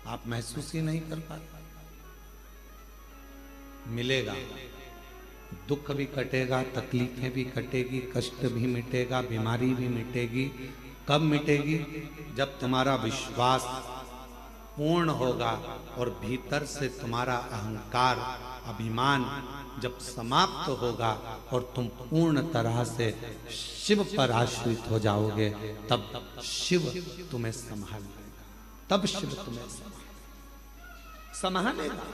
आप महसूस ही नहीं कर पाते। मिलेगा, दुख भी कटेगा, तकलीफें भी कटेगी, कष्ट भी मिटेगा, बीमारी भी मिटेगी। कब मिटेगी? जब तुम्हारा विश्वास पूर्ण होगा और भीतर से तुम्हारा अहंकार, अभिमान जब समाप्त होगा और तुम पूर्ण तरह से शिव पर आश्रित हो जाओगे, तब शिव तुम्हें संभाल लेगा। तब शिव तुम्हें संभालेगा।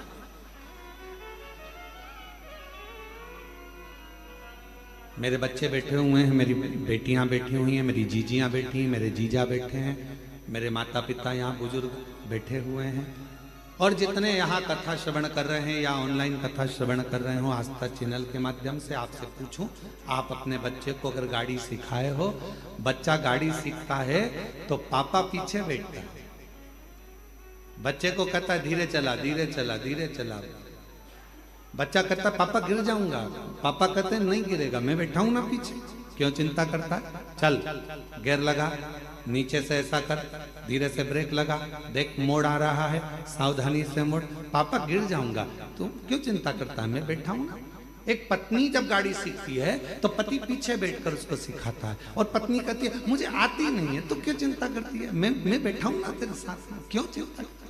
मेरे बच्चे बैठे हुए हैं, मेरी बेटियां बैठी हुई हैं, मेरी जीजियां बैठी हैं, मेरे जीजा बैठे हैं, मेरे माता पिता यहाँ बुजुर्ग बैठे हुए हैं, और जितने यहाँ कथा श्रवण कर रहे हैं या ऑनलाइन कथा श्रवण कर रहे हो आस्था चैनल के माध्यम से, आपसे पूछूं, आप अपने बच्चे को अगर गाड़ी सिखाए हो, बच्चा गाड़ी सीखता है तो पापा पीछे बैठता है, बच्चे को कहता है धीरे चला धीरे चला धीरे चला, बच्चा कहता है पापा गिर जाऊंगा, पापा कहते हैं नहीं गिरेगा, मैं बैठा हूं ना पीछे, क्यों चिंता करता है, चल गियर लगा, नीचे से ऐसा कर, धीरे से ब्रेक लगा, देख मोड़ आ रहा है, सावधानी से मोड़, पापा गिर जाऊंगा, तू क्यों चिंता करता है, मैं बैठा हूं ना। एक पत्नी जब गाड़ी सीखती है तो पति पीछे बैठकर उसको सिखाता है, और पत्नी कहती है मुझे आती नहीं है, तो क्यों चिंता करती है, मैं बैठा हूं ना तेरे साथ में, क्यों चिंता करती है?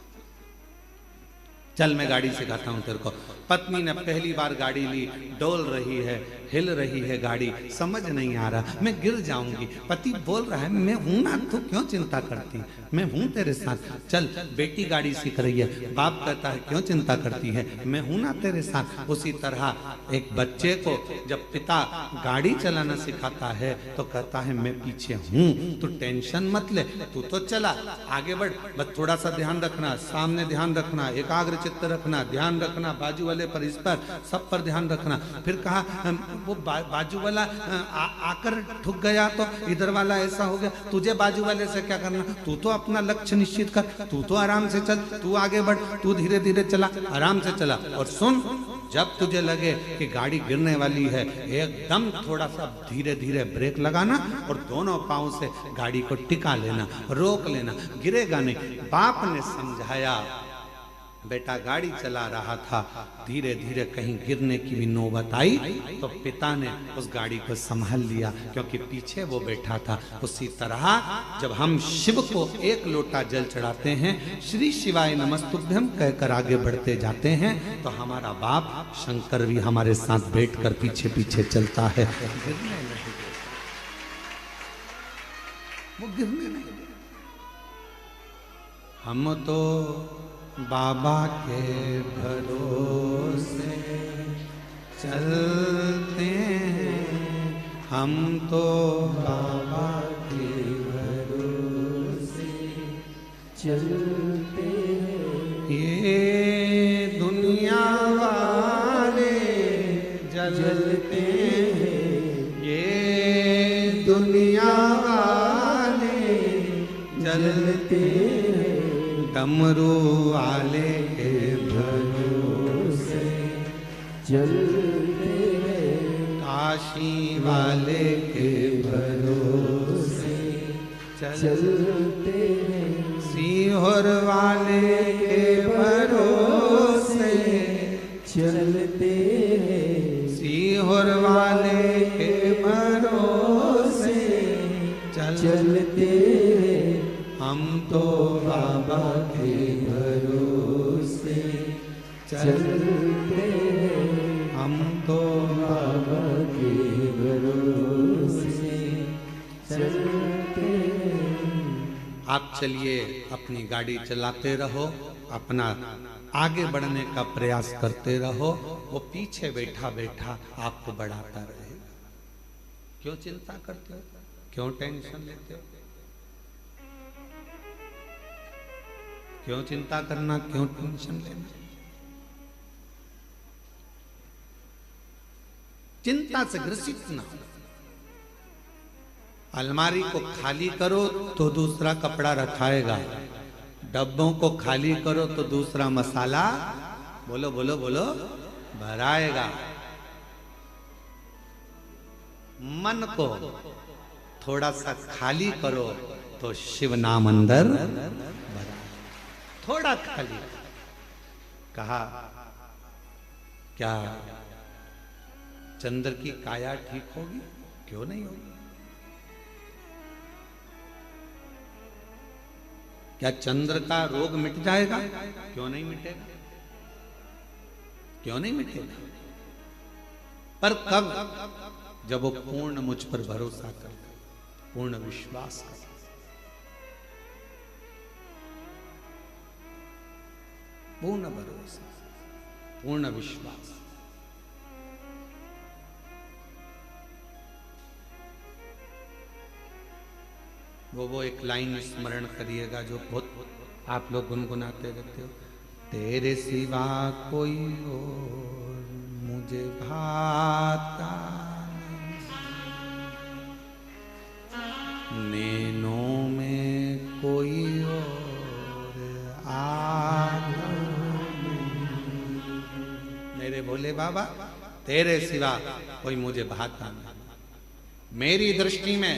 चल मैं गाड़ी सिखाता हूं तेरे को। पत्नी ने पहली बार गाड़ी ली, डोल रही है, हिल रही है गाड़ी, समझ नहीं आ रहा, मैं गिर जाऊंगी, पति बोल रहा है मैं हूं ना, तू क्यों चिंता करती, मैं हूं तेरे साथ, चल। बेटी गाड़ी सीख रही है, बाप कहता है क्यों चिंता करती है, मैं हूं ना तेरे साथ। उसी तरह एक बच्चे को जब पिता गाड़ी चलाना सिखाता है तो कहता है मैं पीछे हूं, तू टेंशन मत ले, तू तो चला, आगे बढ़, बस थोड़ा सा ध्यान रखना, सामने ध्यान रखना, एकाग्र चित्त रखना, ध्यान रखना, बाजू वाले पर, इस पर, सब पर ध्यान रखना। फिर कहा वो बाजू वाला आकर ठुक गया तो इधर वाला ऐसा हो गया, तुझे बाजू वाले से क्या करना, तू तो अपना लक्ष्य निश्चित कर, तू तो आराम से चल, तू आगे बढ़, तू धीरे धीरे चला, आराम से चला। और सुन, जब तुझे लगे कि गाड़ी गिरने वाली है, एकदम थोड़ा सा धीरे धीरे ब्रेक लगाना और दोनों पांव से गाड़ी को टिका लेना, रोक लेना, गिरेगा नहीं। बाप ने समझाया, बेटा गाड़ी चला रहा था, धीरे धीरे कहीं गिरने की भी नौबत आई तो पिता ने उस गाड़ी को संभाल लिया, क्योंकि पीछे वो बैठा था। उसी तरह जब हम शिव को एक लोटा जल चढ़ाते हैं, श्री शिवाय नमस्तुभ्यम कहकर आगे बढ़ते जाते हैं, तो हमारा बाप शंकर भी हमारे साथ बैठकर पीछे पीछे चलता है, गिरने नहीं, वो गिरने नहीं। हम तो बाबा के भरोसे चलते हैं, हम तो बाबा के भरोसे चलते हैं। ये दुनिया वाले जलते हैं, ये दुनिया वाले जलते हैं, डमरू वाले के भरोसे चलते हैं, काशी वाले के भरोसे चलते हैं, सीहोर वाले के भरोसे चलते हैं, सीहोर वाले के भरोसे चलते हैं, हम तो बाबा के भरोसे चलते हैं, हम तो बाबा के भरोसे चलते हैं। आप चलिए, अपनी गाड़ी चलाते रहो, अपना आगे बढ़ने का प्रयास करते रहो, वो पीछे बैठा बैठा आपको बढ़ाता रहेगा। क्यों चिंता करते हो, क्यों टेंशन लेते हो, क्यों चिंता करना, क्यों टेंशन लेना? चिंता से ग्रसित ना हो। अलमारी को खाली करो तो दूसरा कपड़ा रखाएगा, डब्बों को खाली करो तो दूसरा मसाला, बोलो बोलो बोलो, भराएगा। मन को थोड़ा सा खाली करो तो शिव नाम अंदर भरा। थोड़ा खा लिया। कहा क्या चंद्र की काया ठीक होगी? क्यों नहीं होगी? क्या चंद्र का रोग मिट जाएगा? क्यों नहीं मिटेगा? क्यों नहीं मिटेगा? पर कब? जब वो पूर्ण मुझ पर भरोसा कर, पूर्ण विश्वास कर। पूर्ण भरोसा, पूर्ण विश्वास। वो एक लाइन स्मरण करिएगा जो बहुत आप लोग गुनगुनाते रहते हो। तेरे सिवा कोई और मुझे भाता नहीं, नैनों में कोई और आता नहीं। मेरे भोले बाबा, तेरे सिवा कोई मुझे भाता नहीं। मेरी दृष्टि में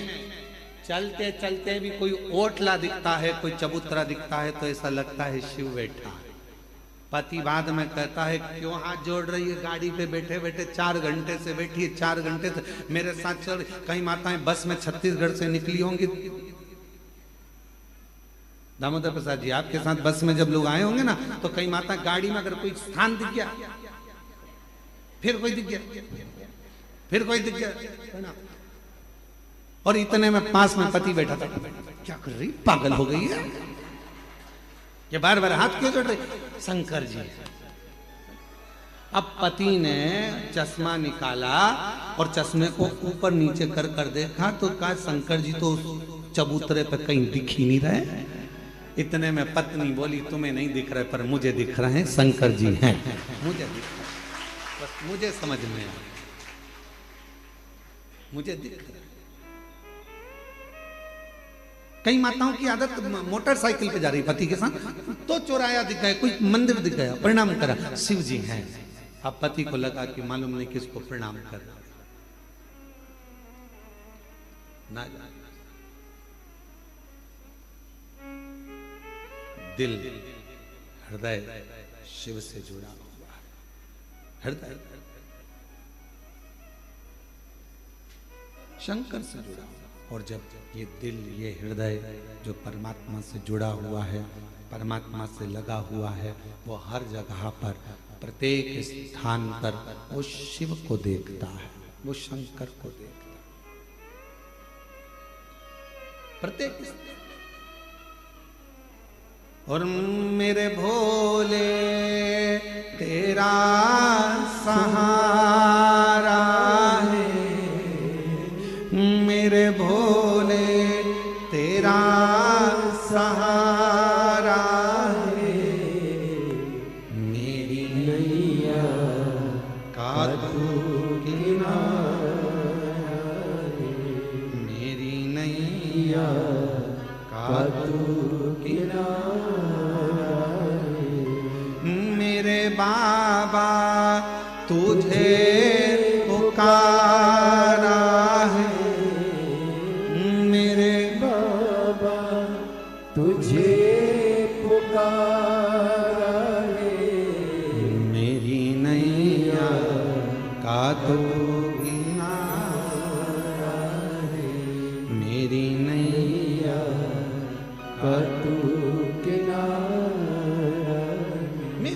चलते चलते भी कोई ओटला दिखता है, कोई चबूतरा दिखता है, तो ऐसा लगता है शिव बैठा है। पति बाद में कहता है क्यों हाथ जोड़ रही है गाड़ी पे बैठे बैठे? 4 घंटे से बैठी है, 4 घंटे से मेरे साथ चल। कई माताएं बस में छत्तीसगढ़ से निकली होंगी। दामोदर प्रसाद जी, आपके साथ बस में जब लोग आए होंगे ना, तो कई माता गाड़ी में अगर कोई स्थान दिख गया, फिर कोई दिख गया, फिर कोई दिख गया, और इतने में पास में पति बैठा था। क्या कर रही, पागल हो गई है? ये बार बार हाथ क्यों जोड़ रही? शंकर जी। अब पति ने चश्मा निकाला और चश्मे को ऊपर नीचे कर कर देखा, तो कहा शंकर जी तो चबूतरे पे कहीं दिख ही नहीं रहे। इतने में पत्नी बोली तुम्हें नहीं दिख रहे पर मुझे दिख रहे हैं, शंकर जी हैं, मुझे दिख रहे, बस मुझे समझ में आया, मुझे दिख रहा। कई माताओं की आदत मोटरसाइकिल पे जा रही पति के साथ, तो चौराया दिख गया, कोई मंदिर दिख गया, प्रणाम करा, शिव जी हैं। अब पति को लगा कि मालूम नहीं किसको प्रणाम कर ना। दिल, हृदय शिव से जुड़ा हुआ, हृदय शंकर से जुड़ा हुआ। और जब ये दिल, ये हृदय जो परमात्मा से जुड़ा हुआ है, परमात्मा से लगा हुआ है, वो हर जगह पर, प्रत्येक स्थान पर वो शिव को देखता है, वो शंकर को देखता है, प्रत्येक। और मेरे भोले तेरा सहारा है, मेरे भोले तेरा सहारा है, मेरी नैया का तू किनारा है, मेरी नैया का तू किनारा है, मेरे बाबा तुझे पुकारा है, तुझे पुकारा है, मेरी नैया का तू किनारा है, मेरी नैया का तू किनारा है। मैं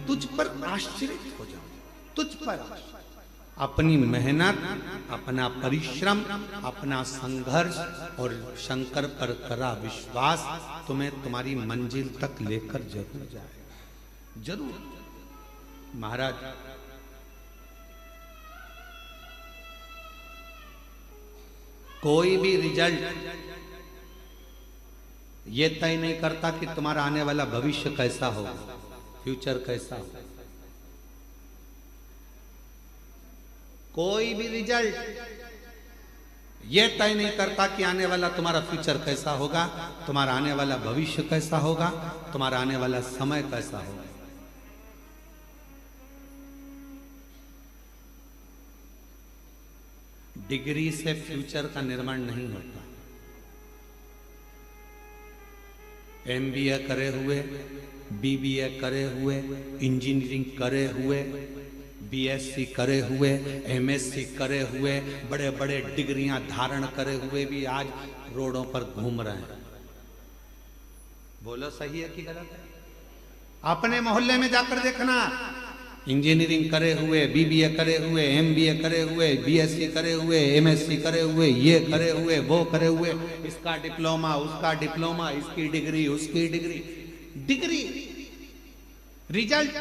तुझ पर आश्रित हो जाऊं, तुझ पर अपनी मेहनत, अपना परिश्रम, अपना संघर्ष और शंकर पर करा विश्वास तुम्हें तुम्हारी मंजिल तक लेकर जरूर जाएगा, जरूर। महाराज, कोई भी रिजल्ट ये तय नहीं करता कि तुम्हारा आने वाला भविष्य कैसा होगा, फ्यूचर कैसा होगा। कोई भी रिजल्ट ये तय नहीं करता कि आने वाला तुम्हारा फ्यूचर कैसा होगा, तुम्हारा आने वाला भविष्य कैसा होगा, तुम्हारा आने वाला समय कैसा होगा। डिग्री से फ्यूचर का निर्माण नहीं होता। MBA करे हुए बीबीए करे हुए, इंजीनियरिंग करे हुए, बीएससी करे हुए, एमएससी करे हुए, बड़े बड़े डिग्रियां धारण करे हुए भी आज रोडों पर घूम रहे हैं। बोलो सही है कि गलत है? अपने मोहल्ले में जाकर देखना, इंजीनियरिंग करे हुए, बीबीए करे हुए, एमबीए करे हुए, बीएससी करे हुए, एमएससी करे हुए, ये करे हुए, वो करे हुए, इसका डिप्लोमा, उसका डिप्लोमा, इसकी डिग्री, उसकी डिग्री। डिग्री रिजल्ट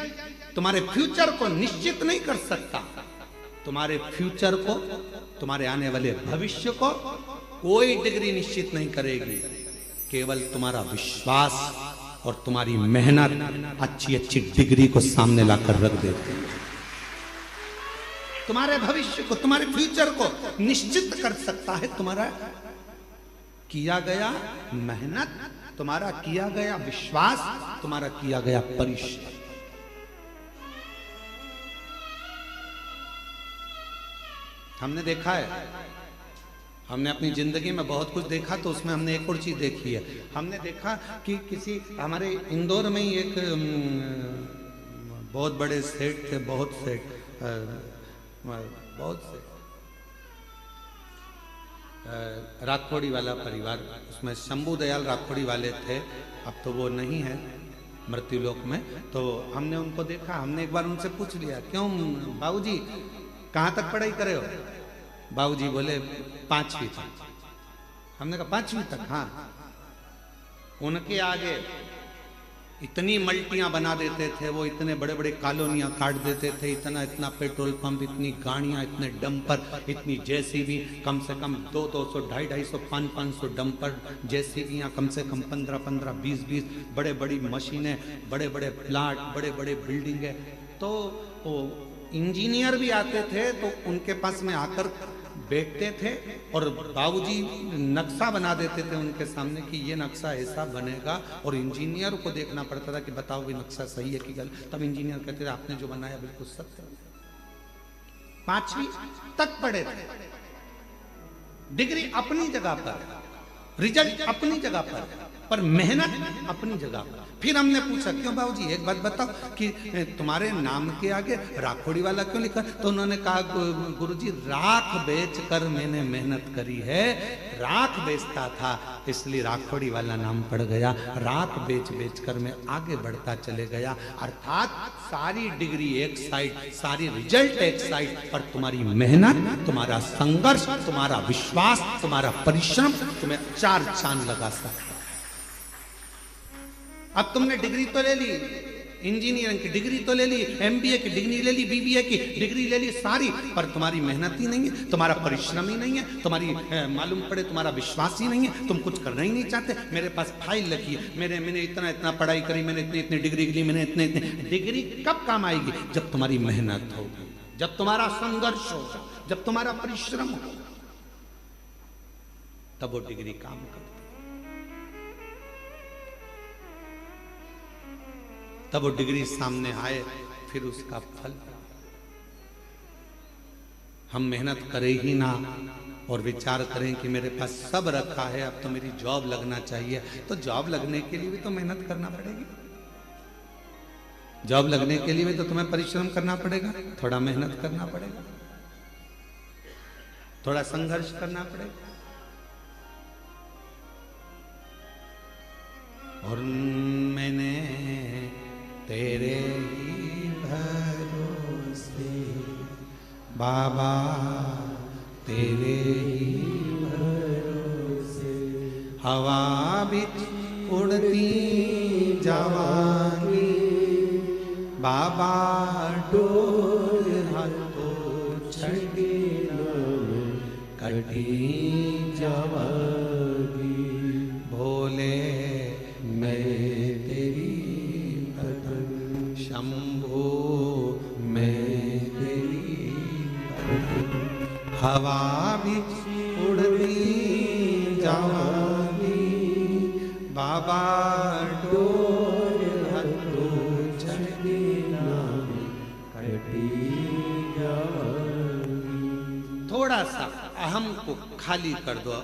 तुम्हारे फ्यूचर को निश्चित नहीं कर सकता। तुम्हारे फ्यूचर को, तुम्हारे आने वाले भविष्य को कोई डिग्री निश्चित नहीं करेगी। केवल तुम्हारा विश्वास और तुम्हारी मेहनत अच्छी अच्छी डिग्री को सामने लाकर रख देती है। तुम्हारे भविष्य को, तुम्हारे फ्यूचर को निश्चित कर सकता है तुम्हारा किया गया मेहनत, तुम्हारा किया गया विश्वास, तुम्हारा किया गया परिश्रम। हमने देखा है, हमने अपनी जिंदगी में बहुत कुछ देखा, तो उसमें हमने एक और चीज देखी है। हमने देखा कि किसी हमारे इंदौर में ही एक बहुत बड़े सेठ थे, बहुत से राखोड़ी वाला परिवार, उसमें शंभू दयाल राखोड़ी वाले थे। अब तो वो नहीं है मृत्यु लोक में। तो हमने उनको देखा, हमने एक बार उनसे पूछ लिया, क्यों बाबूजी कहाँ तक पढ़ाई करे हो? बाबूजी बोले 5वीं तक। हमने कहा 5वीं तक? हाँ। उनके आगे इतनी मल्टियां बना देते थे वो, इतने बड़े बड़े कॉलोनियां काट देते थे, इतना इतना पेट्रोल पंप, इतनी गाड़ियां, इतने डंपर, इतनी जेसीबी, कम से कम 200, 250, 500 डंपर जेसीबियां, कम से कम 15, 20 बड़े बड़ी मशीनें, बड़े बड़े प्लाट, बड़े बड़े बिल्डिंगें। तो वो इंजीनियर भी आते थे तो उनके पास में आकर बैठते थे और बाबूजी नक्शा बना देते थे उनके सामने कि ये नक्शा ऐसा बनेगा, और इंजीनियर को देखना पड़ता था कि बताओ भी नक्शा सही है कि गलत। तब इंजीनियर कहते थे आपने जो बनाया बिल्कुल सत्य। 5वीं तक पढ़े थे। डिग्री अपनी जगह पर, रिजल्ट अपनी जगह पर मेहनत अपनी जगह पर। फिर हमने पूछा, क्यों बाबूजी एक बात बताओ कि तुम्हारे नाम के आगे राखोड़ी वाला क्यों लिखा? तो उन्होंने कहा, गुरुजी राख बेचकर मैंने मेहनत करी है, राख बेचता था इसलिए राखोड़ी वाला नाम पड़ गया, राख बेच कर मैं आगे बढ़ता चले गया। अर्थात सारी डिग्री एक साइड, सारी रिजल्ट एक साइड, पर तुम्हारी मेहनत, तुम्हारा संघर्ष, तुम्हारा विश्वास, तुम्हारा परिश्रम तुम्हें 4 चांद लगा सकता। अब तुमने डिग्री तो ले ली, इंजीनियरिंग की डिग्री तो ले ली, एमबीए की डिग्री ले ली, बीबीए की डिग्री ले ली सारी, पर तुम्हारी मेहनत ही नहीं है, तुम्हारा परिश्रम ही नहीं है, तुम्हारी मालूम पड़े तुम्हारा विश्वास ही नहीं है, तुम कुछ करना ही नहीं चाहते। मेरे पास फाइल लगी है, मैंने इतना पढ़ाई करी, मैंने इतनी डिग्री ली, मैंने इतने डिग्री कब काम आएगी? जब तुम्हारी मेहनत होगी, जब तुम्हारा संघर्ष होगा, जब तुम्हारा परिश्रम हो, तब वो डिग्री काम करती, तब वो डिग्री सामने आए, फिर उसका फल। हम मेहनत करें ही ना और विचार करें कि मेरे पास सब रखा है, अब तो मेरी जॉब लगना चाहिए, तो जॉब लगने के लिए भी तो मेहनत करना पड़ेगी। जॉब लगने के लिए भी तो तुम्हें परिश्रम करना पड़ेगा, थोड़ा मेहनत करना पड़ेगा, थोड़ा संघर्ष करना पड़ेगा। और मैंने तेरे ही भरोसे बाबा, तेरे ही भरोसे हवा बिच उड़ती जावांगी बाबा, डोर हाथों छड़ी कटी जावांगी। भोले मैं तेरी भजन, शंभू मैं तेरी भजन, हवा बिच उड़ती जावांगी बाबा, डोर हाथों छड़ी कटी जावांगी। थोड़ा सा अहम को खाली कर दो,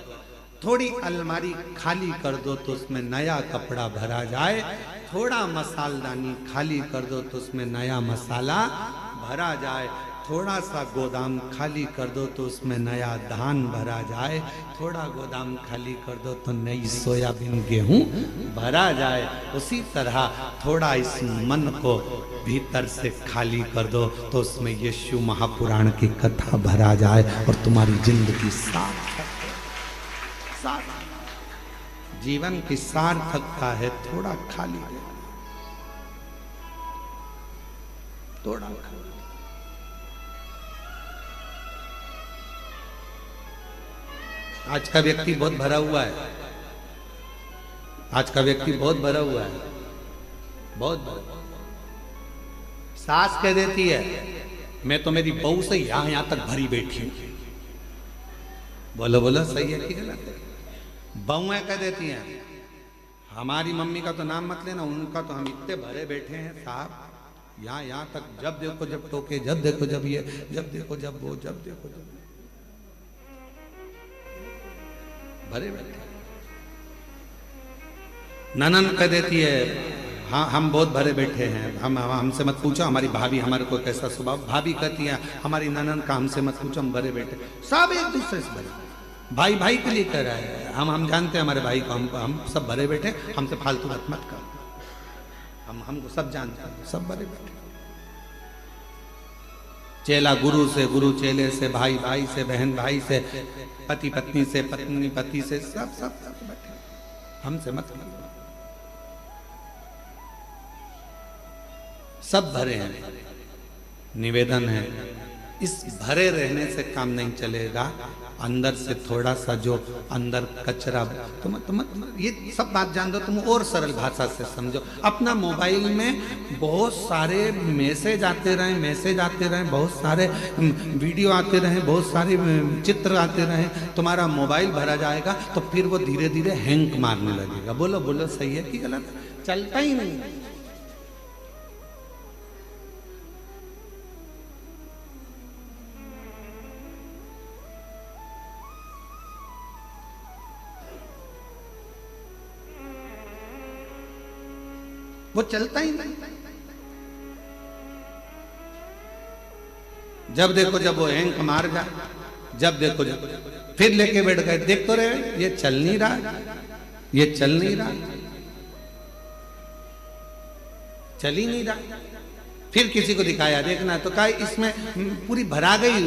थोड़ी अलमारी खाली कर दो तो उसमें नया कपड़ा भरा जाए, थोड़ा मसालदानी खाली कर दो तो उसमें नया मसाला भरा जाए, थोड़ा सा गोदाम खाली कर दो तो उसमें नया धान भरा जाए, थोड़ा गोदाम खाली कर दो तो नई सोयाबीन गेहूं भरा जाए। उसी तरह थोड़ा इस मन को भीतर से खाली कर दो तो उसमें यीशु महापुराण की कथा भरा जाए और तुम्हारी जिंदगी सार्थक जीवन की सार्थकता है थोड़ा खाली देना, थोड़ा खाली। आज का व्यक्ति बहुत भरा हुआ है, आज का व्यक्ति बहुत भरा हुआ है, बहुत भरा। सास कह देती है मैं तो मेरी बहू से यहां तक भरी बैठी हूं। बोलो बोलो सही है कि गलत है? बहुएं कह देती हैं हमारी मम्मी का तो नाम मत लेना, उनका तो हम इतने भरे बैठे हैं साहब, यहाँ तक जब देखो जब टोके, जब देखो जब ये, जब देखो जब वो, जब देखो जब भरे बैठे। ननन कह देती है हाँ हम बहुत भरे बैठे हैं, हमसे मत पूछो, हमारी भाभी हमारे को कैसा स्वभाव। भाभी कहती है हमारी ननन का हमसे मत पूछो, हम भरे बैठे। सब एक दूसरे से भरे, भाई भाई के लिए कह रहा है। हम जानते हैं हमारे भाई को, हम सब भरे बैठे, हमसे फालतू बात मत कर। हमको सब जानते हैं, सब भरे बैठे। चेला गुरु से, गुरु चेले से, भाई भाई से, बहन भाई से, पति पत्नी से, पत्नी पति से, सब सब बैठे, हमसे मत कर। सब भरे हैं। निवेदन है इस भरे रहने से काम नहीं चलेगा, अंदर से थोड़ा सा जो अंदर कचरा तुम ये सब बात जान दो, तुम और सरल भाषा से समझो। अपना मोबाइल में बहुत सारे मैसेज आते रहे, बहुत सारे वीडियो आते रहे, बहुत सारे चित्र आते रहे, तुम्हारा मोबाइल भरा जाएगा तो फिर वो धीरे धीरे हैंग मारने लगेगा। बोलो बोलो सही है कि गलत? चलता ही नहीं। वो चलता ही नहीं। जब देखो जब वो हैंग मार जाए, जब देखो जब फिर लेके बैठ गए, देख तो रहे ये चल नहीं रहा, ये चल नहीं रहा, चल ही नहीं रहा। फिर किसी को दिखाया देखना तो कहा इसमें पूरी भरा गई,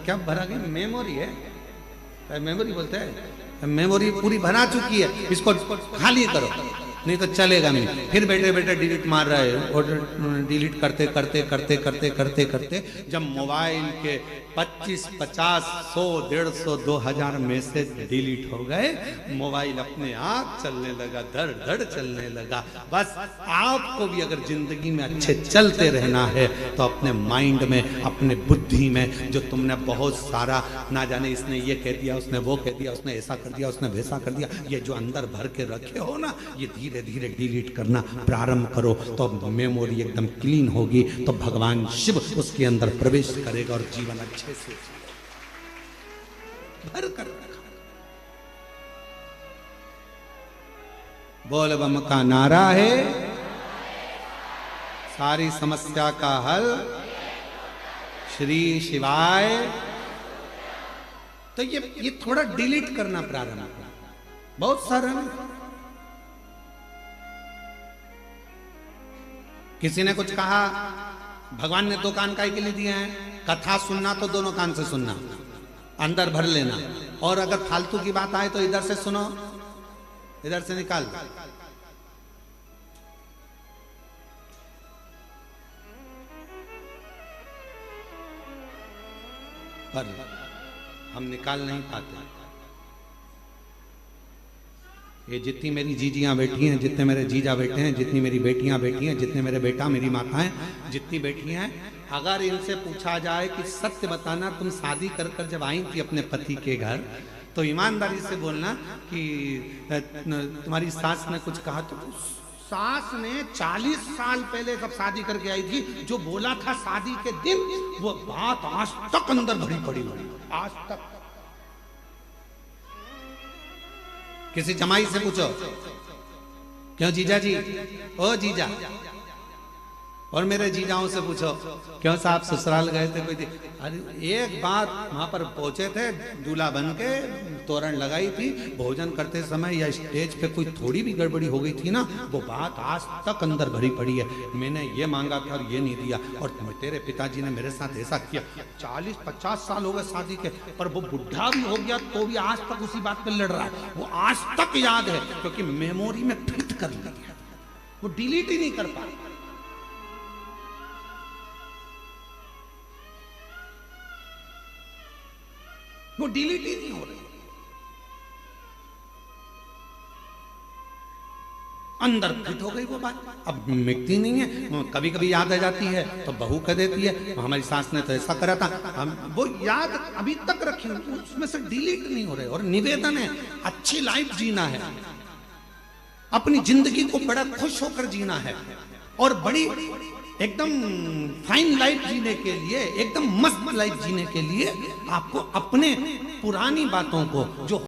क्या भरा गई? मेमोरी है, मेमोरी बोलते हैं, मेमोरी पूरी भरा चुकी है, इसको खाली करो नहीं तो चलेगा नहीं। फिर बैठे बैठे डिलीट मार रहा है, और डिलीट करते करते करते करते करते करते जब मोबाइल के 25, 50, 100, 150, 2000 मैसेज डिलीट हो गए, मोबाइल अपने आप चलने लगा, धड़ धड़ चलने लगा। बस आपको भी अगर जिंदगी में अच्छे चलते रहना है तो अपने माइंड में, अपने बुद्धि में जो तुमने बहुत सारा ना जाने इसने ये कह दिया, उसने वो कह दिया, उसने ऐसा कर दिया, उसने वैसा कर दिया, ये जो अंदर भर के रखे हो ना, ये धीरे धीरे डिलीट करना प्रारंभ करो तो मेमोरी एकदम क्लीन होगी, तो भगवान शिव उसके अंदर प्रवेश करेगा और जीवन अच्छे से भर कर रखा। बोल बम का नारा है, सारी समस्या का हल श्री शिवाय। तो ये थोड़ा डिलीट करना प्रारंभ करो, बहुत सारा। किसी ने कुछ कहा, भगवान ने 2 कान काहे के लिए दिए हैं? कथा सुनना तो दोनों कान से सुनना, अंदर भर लेना, और अगर फालतू की बात आए तो इधर से सुनो, इधर से निकाल। पर हम निकाल नहीं पाते। ये जितनी मेरी जीजियां बैठी हैं, जितने मेरे जीजा बैठे हैं, जितनी मेरी बेटियां बैठी हैं, जितने मेरे बेटा मेरी माताएं जितनी बैठी हैं, अगर इनसे पूछा जाए कि सत्य बताना, तुम शादी कर कर जब आई थी अपने पति के घर, तो ईमानदारी से बोलना कि तुम्हारी सास ने कुछ कहा, तो सास ने 40 साल पहले जब शादी करके आई थी जो बोला था शादी के दिन, वो बात आज तक अंदर भरी पड़ी हुई, आज तक। किसी जमाई से पूछो, क्यों जीजा जी, ओ जीजा। और मेरे जीजाओं से पूछो, क्यों साहब ससुराल गए थे कोई? अरे एक बात, वहां पर पहुंचे थे, दूल्हा बन के तोरण लगाई थी, भोजन करते समय या स्टेज पे कोई थोड़ी भी गड़बड़ी हो गई थी ना, वो बात आज तक अंदर भरी पड़ी है। मैंने ये मांगा था और ये नहीं दिया, और तेरे पिताजी ने मेरे साथ ऐसा किया। 40-50 साल हो गए शादी के, पर वो बुढ़ा भी हो गया तो भी आज तक उसी बात पे लड़ रहा है। वो आज तक याद है, क्योंकि मेमोरी में फिट कर लिया, वो डिलीट ही नहीं कर पा। वो डिलीट ही नहीं हो रही, अंदर फिट हो गई वो बात, अब मिटती नहीं है। कभी कभी याद आ जाती है तो बहू कह देती है, हमारी सास ने तो ऐसा करा था, हम वो याद अभी तक रखी, उसमें से डिलीट नहीं हो रहे। और निवेदन है, अच्छी लाइफ जीना है, अपनी जिंदगी को बड़ा खुश होकर जीना है, और बड़ी एकदम फाइन लाइफ जीने के लिए, एकदम मस्त लाइफ जीने के लिए आपको अपने पुरानी बातों को जो